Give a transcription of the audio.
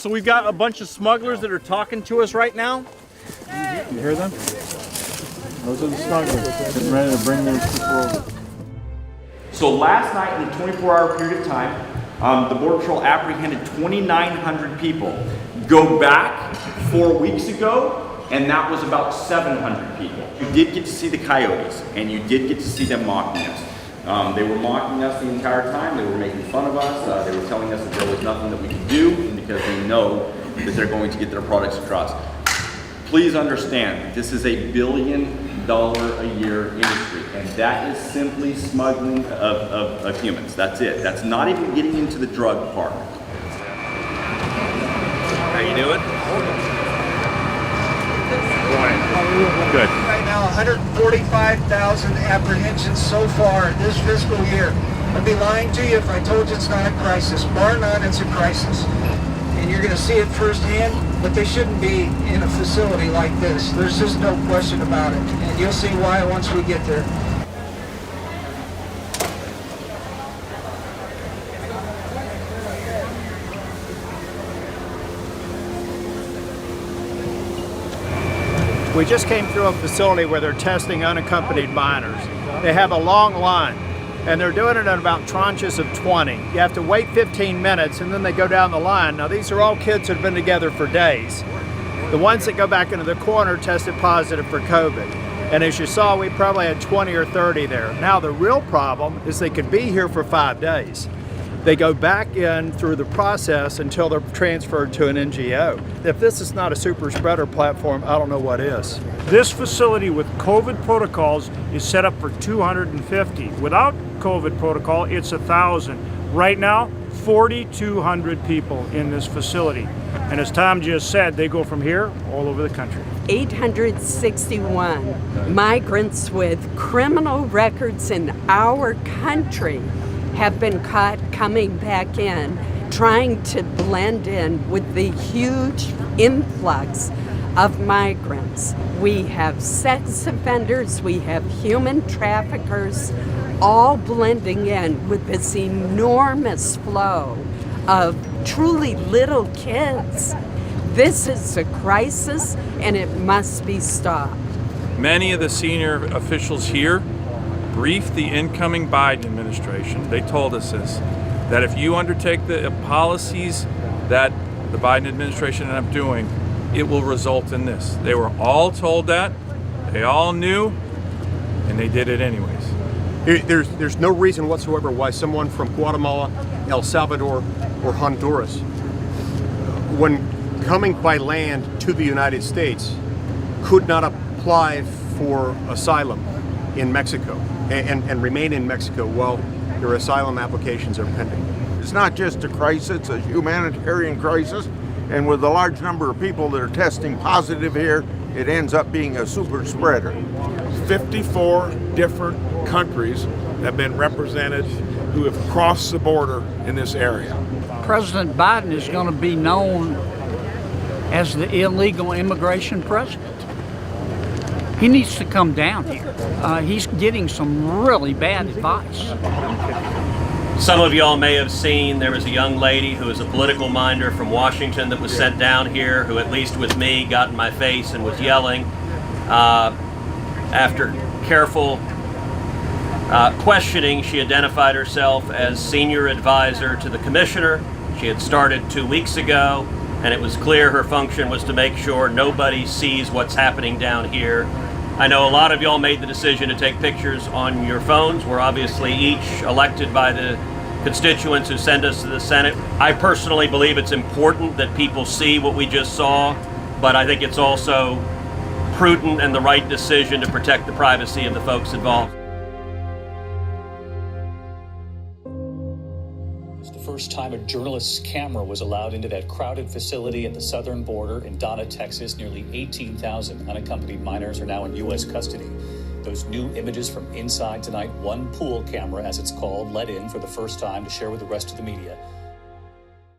So we've got a bunch of smugglers that are talking to us right now. You hear them? Those are the smugglers getting ready to bring their people over. So last night, in a 24-hour period of time, the Border Patrol apprehended 2,900 people. Go back 4 weeks ago, and that was about 700 people. You did get to see the coyotes, and you did get to see them mocking us. They were mocking us the entire time. They were making fun of us. They were telling us that there was nothing that we could do because they know that they're going to get their products across. Please understand, this is a $1 billion a year industry, and that is simply smuggling of humans. That's it. That's not even getting into the drug part. How you doing? Good. Right now, 145,000 apprehensions so far this fiscal year. I'd be lying to you if I told you it's not a crisis. Bar none, it's a crisis. And you're going to see it firsthand, but they shouldn't be in a facility like this. There's just no question about it. And you'll see why once we get there. We just came through a facility where they're testing unaccompanied minors. They have a long line, and they're doing it in about tranches of 20. You have to wait 15 minutes, and then they go down the line. Now, these are all kids that have been together for days. The ones that go back into the corner tested positive for COVID. And as you saw, we probably had 20 or 30 there. Now, the real problem is they could be here for 5 days. They go back in through the process until they're transferred to an NGO. If this is not a super spreader platform, I don't know what is. This facility with COVID protocols is set up for 250. Without COVID protocol, it's 1,000. Right now, 4,200 people in this facility. And as Tom just said, they go from here all over the country. 861 migrants with criminal records in our country have been caught coming back in, trying to blend in with the huge influx of migrants. We have sex offenders, we have human traffickers, all blending in with this enormous flow of truly little kids. This is a crisis and it must be stopped. Many of the senior officials here briefed the incoming Biden administration. They told us this, that if you undertake the policies that the Biden administration ended up doing, it will result in this. They were all told that, they all knew, and they did it anyways. There's no reason whatsoever why someone from Guatemala, El Salvador, or Honduras, when coming by land to the United States, could not apply for asylum in Mexico and remain in Mexico while their asylum applications are pending. It's not just a crisis, it's a humanitarian crisis, and with the large number of people that are testing positive here, it ends up being a super spreader. 54 different countries have been represented who have crossed the border in this area. President Biden is going to be known as the illegal immigration president. He needs to come down here. He's getting some really bad advice. Some of y'all may have seen there was a young lady who is a political minder from Washington that was sent down here, who at least with me got in my face and was yelling. After careful questioning, she identified herself as senior advisor to the commissioner. She had started 2 weeks ago, and it was clear her function was to make sure nobody sees what's happening down here. I know a lot of y'all made the decision to take pictures on your phones. We're obviously each elected by the constituents who send us to the Senate. I personally believe it's important that people see what we just saw, but I think it's also prudent and the right decision to protect the privacy of the folks involved. First time a journalist's camera was allowed into that crowded facility at the southern border in Donna, Texas. Nearly 18,000 unaccompanied minors are now in U.S. custody. Those new images from inside tonight, one pool camera, as it's called, let in for the first time to share with the rest of the media.